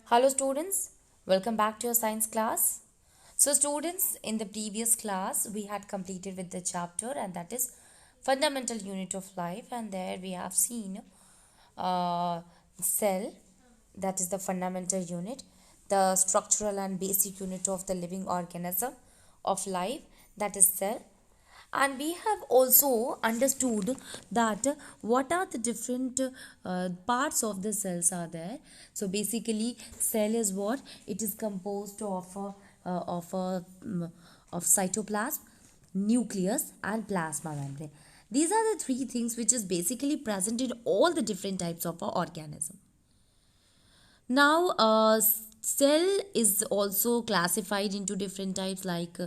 Hello students, welcome back to your science class. So students, in the previous class we had completed with the chapter and that is fundamental unit of life, and there we have seen uh, cell, that is the fundamental unit, the structural and basic unit of the living organism of life, that is cell. And we have also understood that what are the different parts of the cells are there. So basically cell is what it is composed of a of cytoplasm, nucleus and plasma membrane. These are the three things which is basically present in all the different types of a organism. Now, cell is also classified into different types, like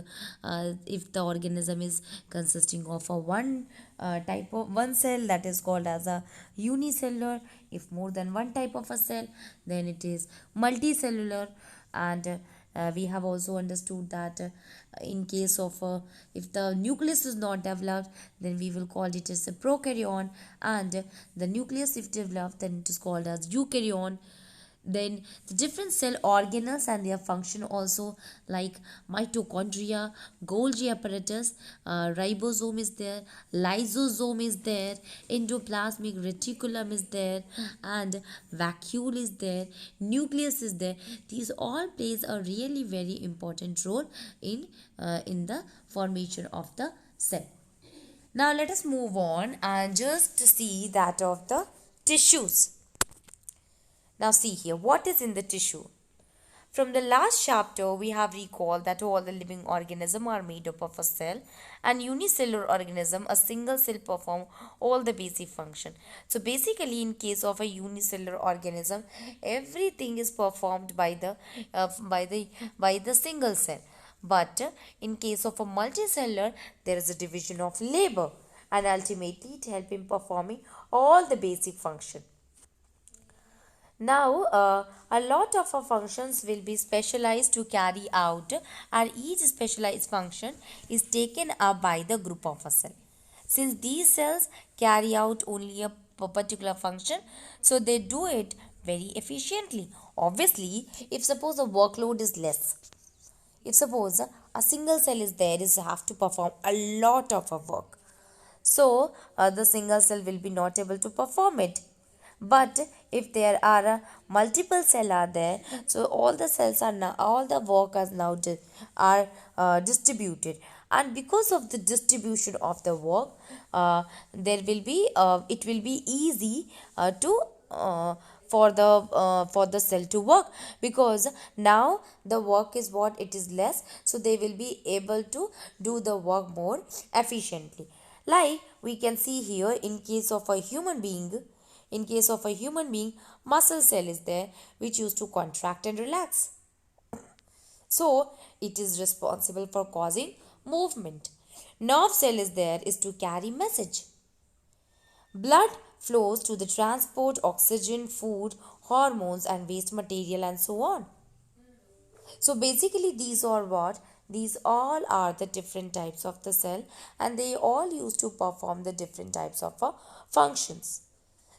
if the organism is consisting of a one type of one cell, that is called as a unicellular. If more than one type of a cell, then it is multicellular. And we have also understood that in case of if the nucleus is not developed, then we will call it as a prokaryon, and the nucleus if developed, then it is called as eukaryon. Then the different cell organelles and their function also, like mitochondria, Golgi apparatus, ribosome is there, lysosome is there, endoplasmic reticulum is there, and vacuole is there, nucleus is there. These all plays a really very important role in the formation of the cell. Now let us move on and just see that of the tissues. Now see here, what is in the tissue? From the last chapter, we have recalled that all the living organisms are made up of a cell, and unicellular organism, a single cell, perform all the basic function. So basically, in case of a unicellular organism, everything is performed by the single cell. But in case of a multicellular, there is a division of labor, and ultimately it helps in performing all the basic function. Now, a lot of our functions will be specialized to carry out, and each specialized function is taken up by the group of a cell. Since these cells carry out only a particular function, so they do it very efficiently. Obviously, if suppose the workload is less, if suppose a single cell is there, is have to perform a lot of a work, so the single cell will be not able to perform it. But if there are multiple cell are there, so all the cells are now, all the work is now are distributed, and because of the distribution of the work, there will be it will be easy to for the cell to work, because now the work is what it is less, so they will be able to do the work more efficiently. Like we can see here, in case of a human being, muscle cell is there which used to contract and relax. So it is responsible for causing movement. Nerve cell is there is to carry message. Blood flows to the transport oxygen, food, hormones and waste material and so on. So basically these are what? These all are the different types of the cell, and they all used to perform the different types of functions.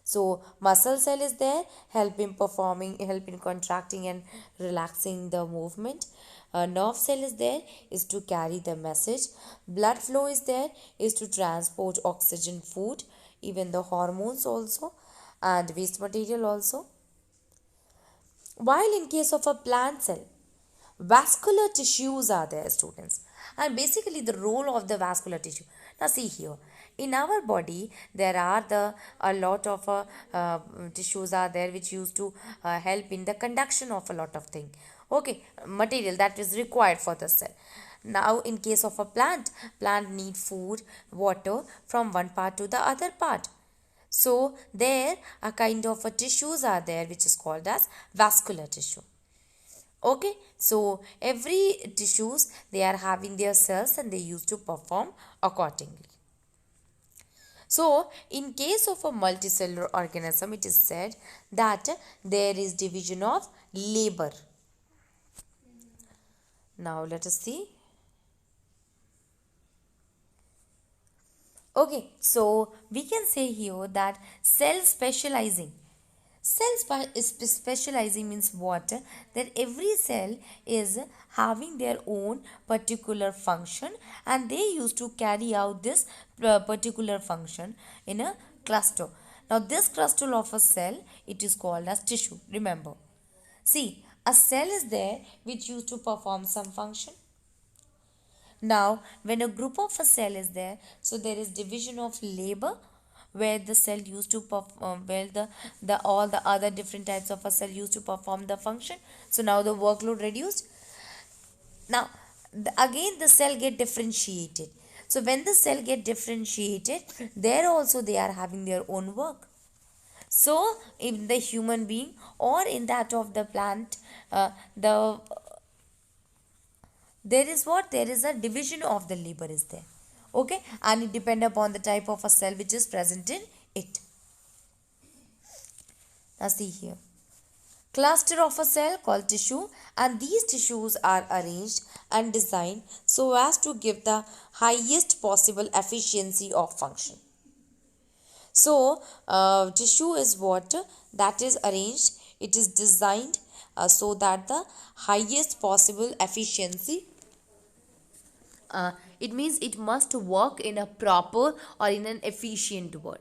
So muscle cell is there, help in contracting and relaxing the movement. Nerve cell is there, is to carry the message. Blood flow is there, is to transport oxygen, food, even the hormones also, and waste material also. While in case of a plant cell, vascular tissues are there, students, and basically the role of the vascular tissue. Now see here, in our body there are a lot of tissues are there which used to help in the conduction of a lot of things, okay, material that is required for the cell. Now in case of a plant need food, water from one part to the other part, so there a kind of a tissues are there which is called as vascular tissue. Okay, so every tissues they are having their cells and they used to perform accordingly. So in case of a multicellular organism, it is said that there is division of labor. Now let us see. Okay, so we can say here that cell specializing. Specializing means what? That every cell is having their own particular function, and they used to carry out this particular function in a cluster. Now this cluster of a cell, it is called as tissue. Remember. See, a cell is there which used to perform some function. Now, when a group of a cell is there, so there is division of labor where the cell used to perform, where the all the other different types of a cell used to perform the function. So now the workload reduced. Now, again the cell get differentiated. So when the cell get differentiated, there also they are having their own work. So in the human being or in that of the plant, the there is what, there is a division of the labor is there, okay, and it depend upon the type of a cell which is present in it. Now see here, cluster of a cell called tissue, and these tissues are arranged and designed so as to give the highest possible efficiency of function. So tissue is what, that is arranged, it is designed so that the highest possible efficiency, it means it must work in a proper or in an efficient word.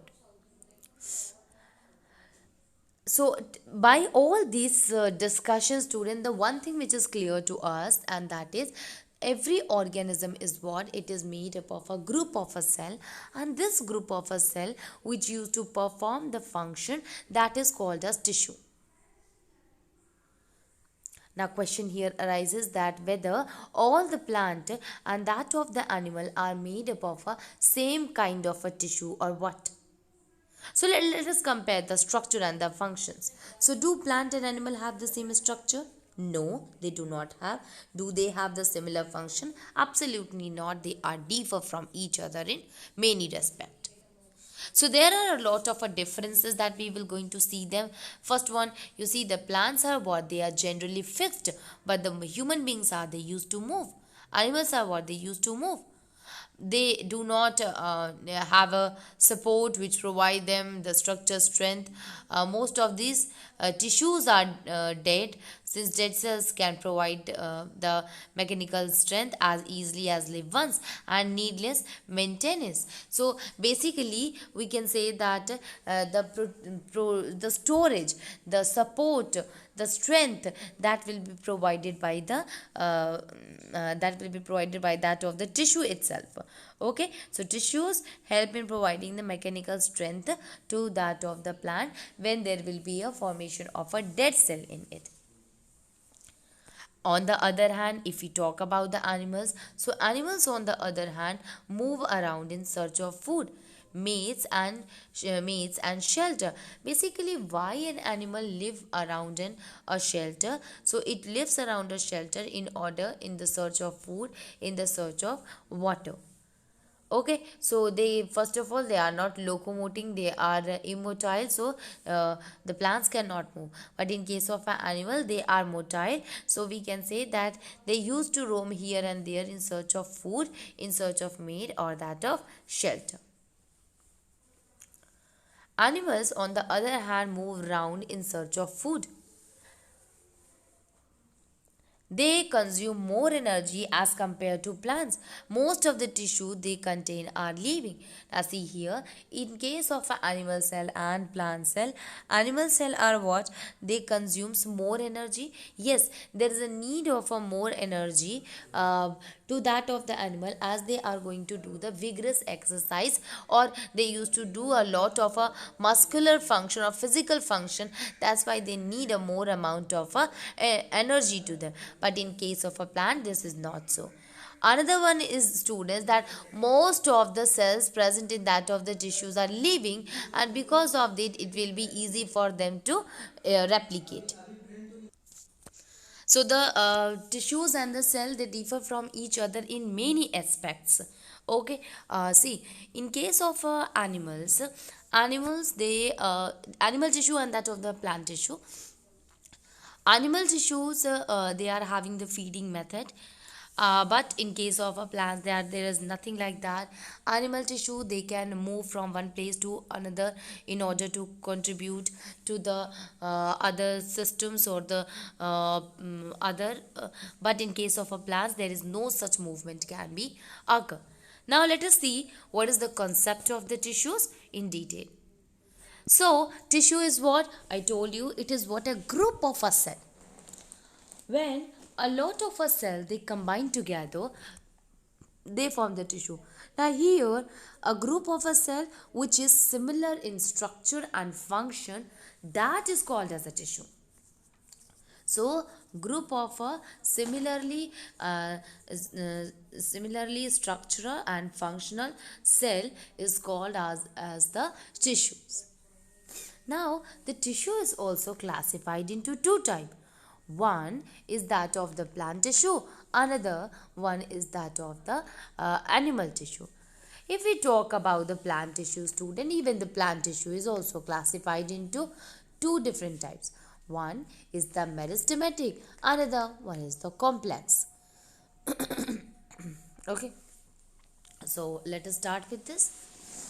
So by all these discussions, student, the one thing which is clear to us, and that is every organism is what, it is made up of a group of a cell, and this group of a cell which used to perform the function, that is called as tissue. Now question here arises that whether all the plant and that of the animal are made up of a same kind of a tissue or what. So let us compare the structure and the functions. So do plant and animal have the same structure? No, they do not have. Do they have the similar function? Absolutely not. They are differ from each other in many respects. So there are a lot of differences that we will going to see them. First one, you see the plants are what, they are generally fixed, but the human beings are, they used to move. Animals are what, they used to move. They do not have a support which provide them the structure strength. Most of these tissues are dead, since dead cells can provide the mechanical strength as easily as live ones and needless maintenance. So basically we can say that the storage, the support, the strength that will be provided by the that of the tissue itself. Okay, so tissues help in providing the mechanical strength to that of the plant when there will be a formation of a dead cell in it. On the other hand, if we talk about the animals, so animals on the other hand move around in search of food, mates and shelter. Basically, why an animal live around in a shelter? So it lives around a shelter in order, in the search of food, in the search of water. Okay, so they, first of all, they are not locomoting, they are immotile, so the plants cannot move. But in case of an animal, they are motile, so we can say that they used to roam here and there in search of food, in search of mate or that of shelter. Animals on the other hand move around in search of food. They consume more energy as compared to plants. Most of the tissue they contain are living. Now see here, in case of an animal cell and plant cell, animal cell are what? They consumes more energy. Yes, there is a need of a more energy to that of the animal, as they are going to do the vigorous exercise, or they used to do a lot of a muscular function or physical function. That's why they need a more amount of energy to them. But in case of a plant, this is not so. Another one is, students, that most of the cells present in that of the tissues are living, and because of that it will be easy for them to replicate. So the tissues and the cell, they differ from each other in many aspects. Okay, see, in case of animals, they animal tissue and that of the plant tissue. Animal tissues, they are having the feeding method. But in case of a plant, there is nothing like that. Animal tissue, they can move from one place to another in order to contribute to the other systems or the other. But in case of a plant, there is no such movement can be occur. Now let us see what is the concept of the tissues in detail. So tissue is what I told you. It is what a group of a cell. When a lot of a cell they combine together, they form the tissue. Now here a group of a cell which is similar in structure and function, that is called as a tissue. So group of a similarly structural and functional cell is called as the tissues. Now the tissue is also classified into two types. One is that of the plant tissue, another one is that of the animal tissue. If we talk about the plant tissue, student, even the plant tissue is also classified into two different types. One is the meristematic, another one is the complex. Okay, so let us start with this.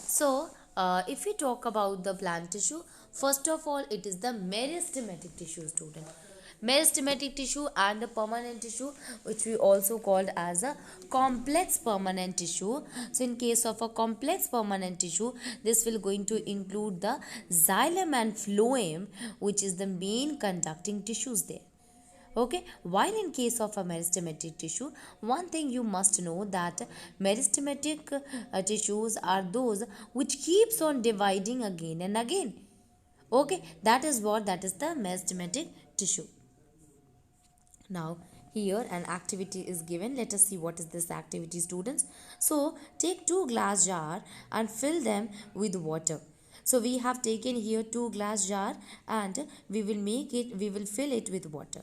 So if we talk about the plant tissue, first of all, it is the meristematic tissue, student. Meristematic tissue and the permanent tissue, which we also called as a complex permanent tissue. So in case of a complex permanent tissue, this will going to include the xylem and phloem, which is the main conducting tissues there. Okay, while in case of a meristematic tissue, one thing you must know that meristematic tissues are those which keeps on dividing again and again. Okay, that is the meristematic tissue. Now here an activity is given. Let us see what is this activity, students. So take two glass jar and fill them with water. So we have taken here two glass jar and we will fill it with water.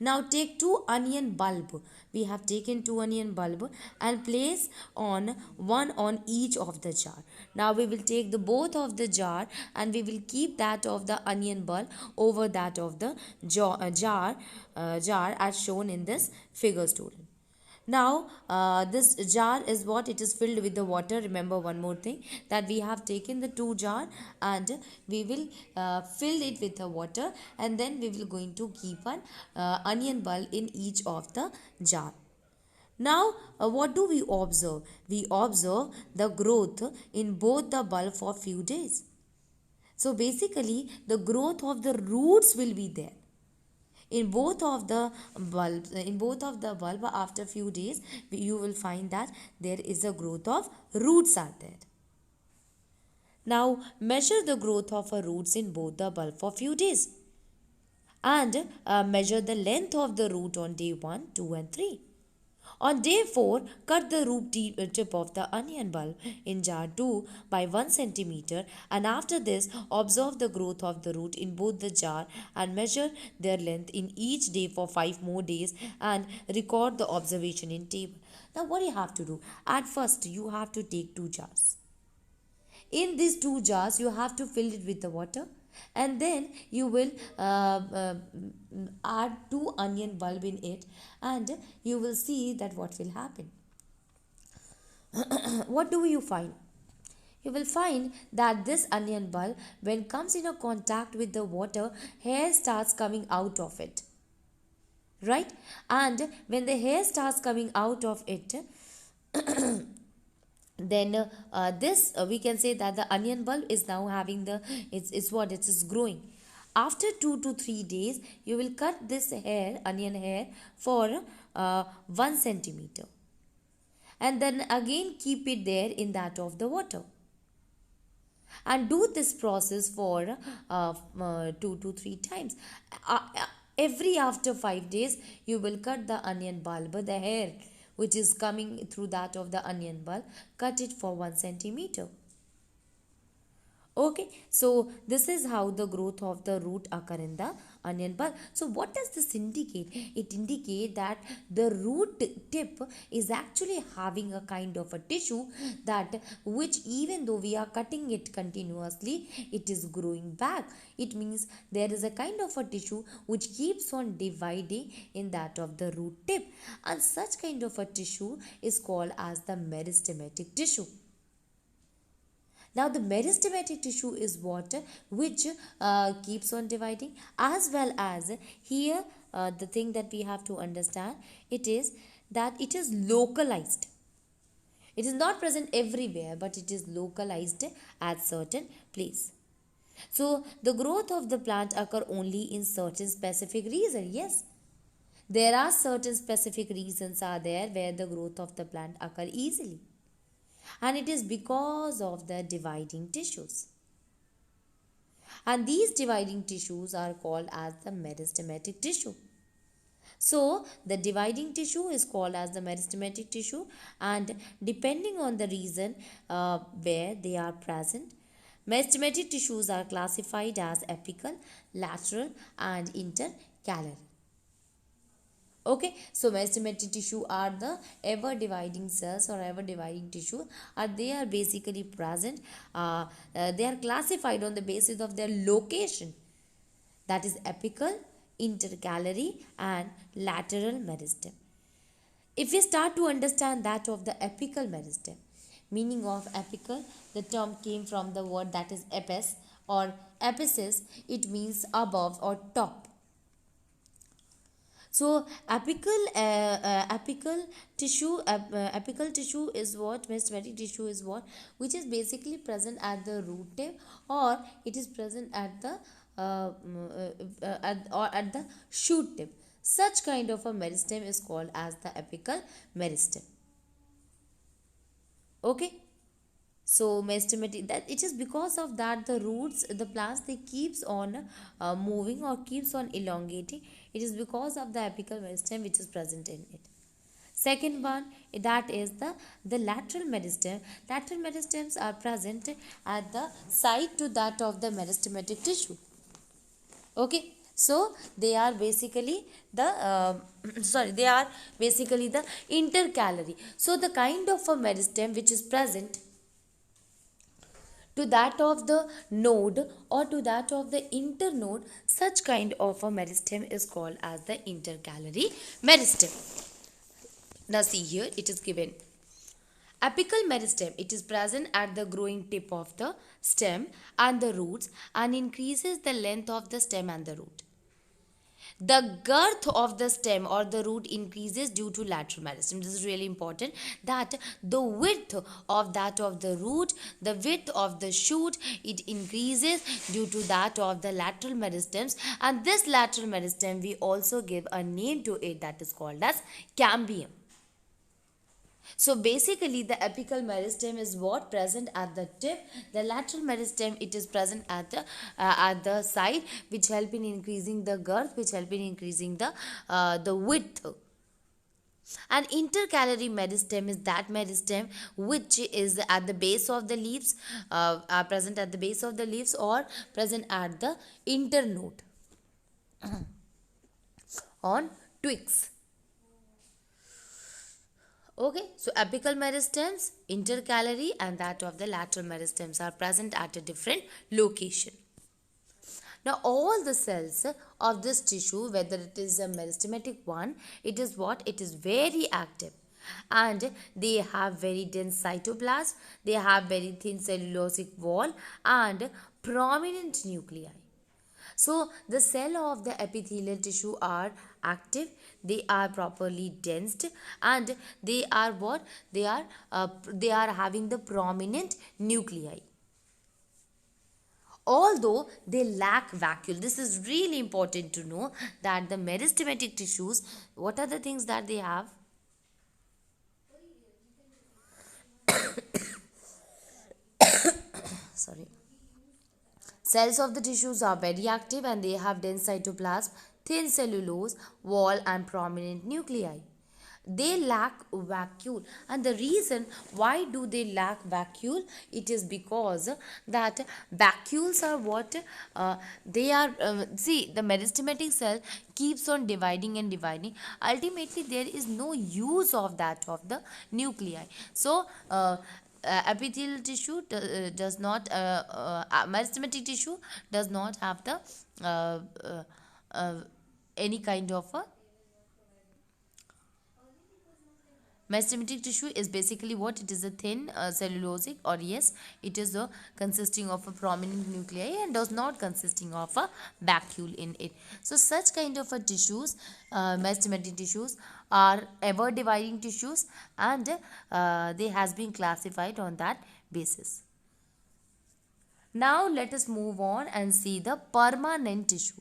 Now take two onion bulb. We have taken two onion bulb and place on one on each of the jar. Now we will take the both of the jar and we will keep that of the onion bulb over that of the jar as shown in this figure, student. Now this jar is what it is filled with the water. Remember one more thing, that we have taken the two jar and we will fill it with the water, and then we will going to keep an onion bulb in each of the jar. Now what do we observe? We observe the growth in both the bulb for few days. So basically the growth of the roots will be there in both of the bulb. After few days you will find that there is a growth of roots are there. Now measure the growth of a roots in both the bulb for few days and measure the length of the root on day 1, 2 and 3. On day 4, cut the root tip of the onion bulb in jar 2 by 1 centimeter, and after this observe the growth of the root in both the jar and measure their length in each day for 5 more days and record the observation in table. Now what you have to do? At first you have to take two jars. In these two jars you have to fill it with the water, and then you will add two onion bulb in it, and you will see that what will happen. What do you find? You will find that this onion bulb, when comes in a contact with the water, hair starts coming out of it, right? And when the hair starts coming out of it, then we can say that the onion bulb is now having the it is growing. After 2 to 3 days you will cut this onion hair for 1 centimeter, and then again keep it there in that of the water, and do this process for 2 to 3 times. Every after 5 days you will cut the onion bulb, the hair which is coming through that of the onion bulb, cut it for 1 centimeter. Okay, so this is how the growth of the root occur in the onion bulb. So what does this indicate? It indicates that the root tip is actually having a kind of a tissue that which, even though we are cutting it continuously, it is growing back. It means there is a kind of a tissue which keeps on dividing in that of the root tip, and such kind of a tissue is called as the meristematic tissue. Now the meristematic tissue is what which keeps on dividing, as well as here the thing that we have to understand, it is that it is localized. It is not present everywhere, but it is localized at certain place. So the growth of the plant occur only in certain specific region. Yes, there are certain specific regions are there where the growth of the plant occur easily, and it is because of the dividing tissues, and these dividing tissues are called as the meristematic tissue. So the dividing tissue is called as the meristematic tissue, and depending on the region where they are present, meristematic tissues are classified as apical, lateral and intercalary. Okay, so meristematic tissue are the ever dividing cells or ever dividing tissue, they are basically present, they are classified on the basis of their location, that is apical, intercalary and lateral meristem. If we start to understand that of the apical meristem, meaning of apical, the term came from the word that is apes or apices, it means above or top. So apical tissue is what, meristematic tissue is what, which is basically present at the root tip, or it is present at the at the shoot tip. Such kind of a meristem is called as the apical meristem. Okay. So meristematic, that it is because of that the roots, the plants, they keeps on moving or keeps on elongating. It is because of the apical meristem which is present in it. Second one, that is the lateral meristem. Lateral meristems are present at the side to that of the meristematic tissue. Okay, so they are basically the they are basically the intercalary. So the kind of a meristem which is present to that of the node or to that of the internode, such kind of a meristem is called as the intercalary meristem. Now see here, it is given. Apical meristem, it is present at the growing tip of the stem and the roots and increases the length of the stem and the root. The girth of the stem or the root increases due to lateral meristem. This is really important, that the width of that of the root, the width of the shoot, it increases due to that of the lateral meristems, and this lateral meristem we also give a name to it, that is called as cambium. So basically the apical meristem is what, present at the tip. The lateral meristem, it is present at the side, which help in increasing the girth, which help in increasing the width. An intercalary meristem is that meristem which is at the base of the leaves, are present at the base of the leaves or present at the internode on twigs. Okay, so apical meristems, intercalary and that of the lateral meristems are present at a different location. Now all the cells of this tissue, whether it is a meristematic one, it is what? It is very active, and they have very dense cytoplasm, they have very thin cellulosic wall and prominent nuclei. So the cell of the epithelial tissue are active, they are properly densed, and they are what? They are having the prominent nuclei. Although they lack vacuole, this is really important to know, that the meristematic tissues, what are the things that they have? Sorry. Cells of the tissues are very active and they have dense cytoplasm, thin cellulose wall and prominent nuclei. they lack vacuole. And the reason why do they lack vacuole, it is because that vacuoles are what they are see, the meristematic cell keeps on dividing and dividing. Ultimately there is no use of that of the nuclei. So epithelial tissue does not meristematic tissue does not have the uh, any kind of a meristematic tissue is basically what it is, a thin cellulosic, or yes, it is a consisting of a prominent nuclei and does not consisting of a vacuole in it. So such kind of a tissues, meristematic tissues, are ever dividing tissues, and they has been classified on that basis. Now let us move on and see the permanent tissue.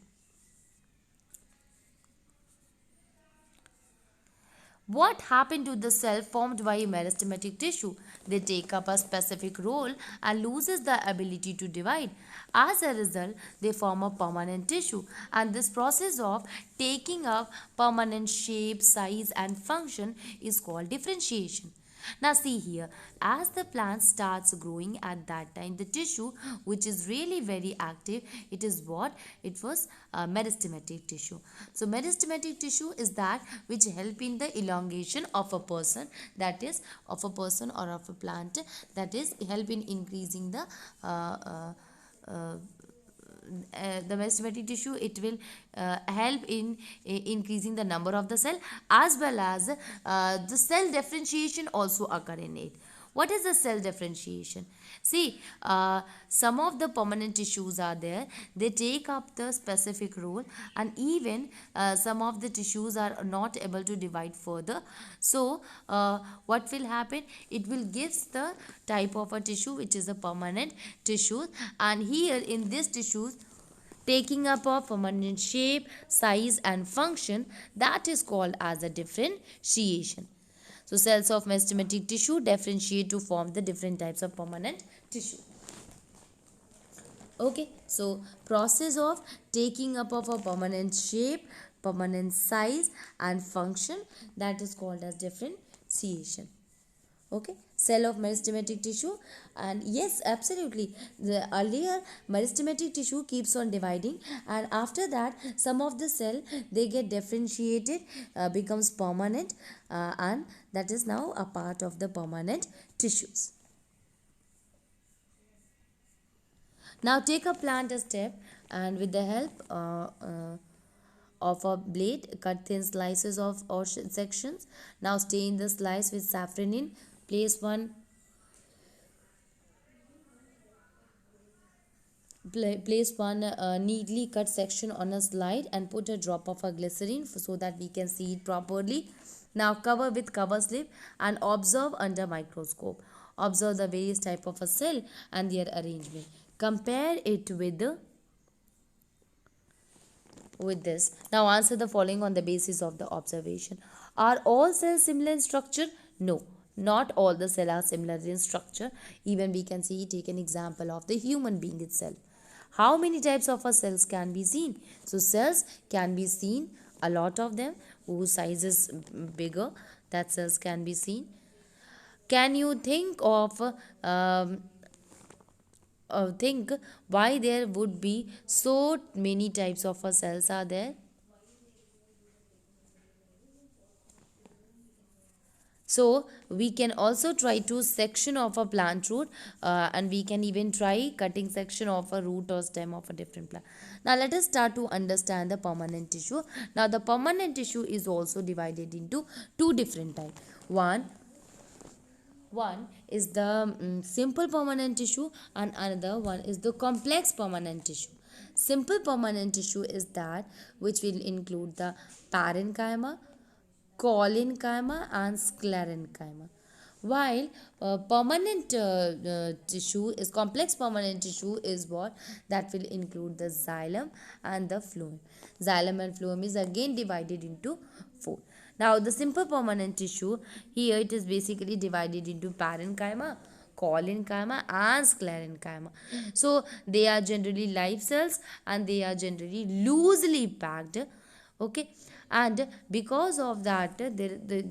What happened to the cell formed by meristematic tissue? They take up a specific role and loses the ability to divide. As a result, they form a permanent tissue, and this process of taking up permanent shape, size and function is called differentiation. Now see here, as the plant starts growing, at that time the tissue which is really very active, it is what? It was meristematic tissue. So meristematic tissue is that which help in the elongation of a person, that is of a person or of a plant, that is help in increasing the the meristematic tissue. It will help in increasing the number of the cell, as well as the cell differentiation also occur in it. What is the cell differentiation? See, some of the permanent tissues are there, they take up the specific role, and even some of the tissues are not able to divide further. So what will happen, it will gives the type of a tissue which is a permanent tissue, and here in this tissues taking up a permanent shape, size and function, that is called as a differentiation. So cells of meristematic tissue differentiate to form the different types of permanent tissue. Okay, so process of taking up of a permanent shape, permanent size and function, that is called as differentiation. Okay, cell of meristematic tissue, and yes, absolutely, the earlier meristematic tissue keeps on dividing, and after that some of the cell they get differentiated, becomes permanent, and that is now a part of the permanent tissues. Now take a plant a step, and with the help of a blade, cut thin slices of or sections. Now stain the slice with safranin. Place one neatly cut section on a slide and put a drop of a glycerin so that we can see it properly. Now cover with cover slip and observe under microscope. Observe the various type of a cell and their arrangement. Compare it with this. Now answer the following on the basis of the observation. Are all cells similar in structure? No, not all the cells are similar in structure. Even we can see, take an example of the human being itself. How many types of cells can be seen? So cells can be seen, a lot of them whose size is bigger, that cells can be seen. Can you think of think why there would be so many types of cells are there? So we can also try to section of a plant root, and we can even try cutting section of a root or stem of a different plant. Now let us start to understand the permanent tissue. Now the permanent tissue is also divided into two different types. One is the simple permanent tissue, and another one is the complex permanent tissue. Simple permanent tissue is that which will include the parenchyma, collenchyma and sclerenchyma. While permanent tissue is complex permanent tissue is what? That will include the xylem and the phloem. Xylem and phloem is again divided into four. Now the simple permanent tissue, here it is basically divided into parenchyma, collenchyma and sclerenchyma. So they are generally live cells and they are generally loosely packed Okay, and because of that,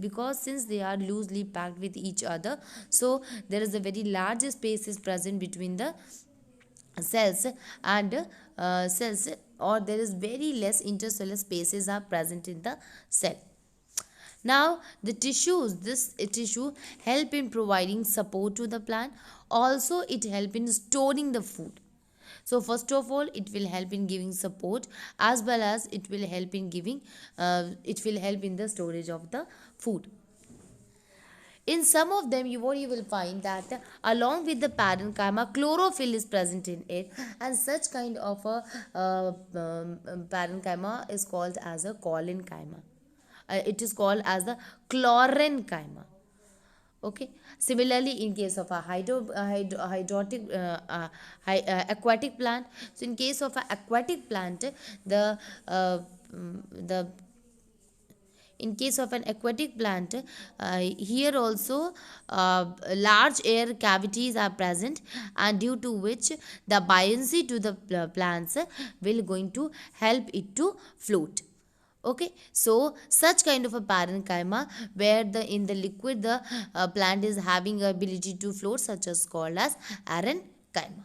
because since they are loosely packed with each other, so there is a very large space is present between the cells and cells, or there is very less intercellular spaces are present in the cell. Now the tissues, this tissue help in providing support to the plant. Also it help in storing the food. So first of all it will help in giving support, as well as it will help in giving it will help in the storage of the food. In some of them, what you will find that along with the parenchyma, chlorophyll is present in it, and such kind of a parenchyma is called as a collenchyma. It is called as the chlorenchyma. Okay. Similarly, in case of a hydrotic aquatic plant, so in case of a aquatic plant, the the in case of an aquatic plant, here also large air cavities are present, and due to which the buoyancy to the plants will going to help it to float. Okay, so such kind of a parenchyma where the in the liquid the plant is having ability to float, such as called as parenchyma.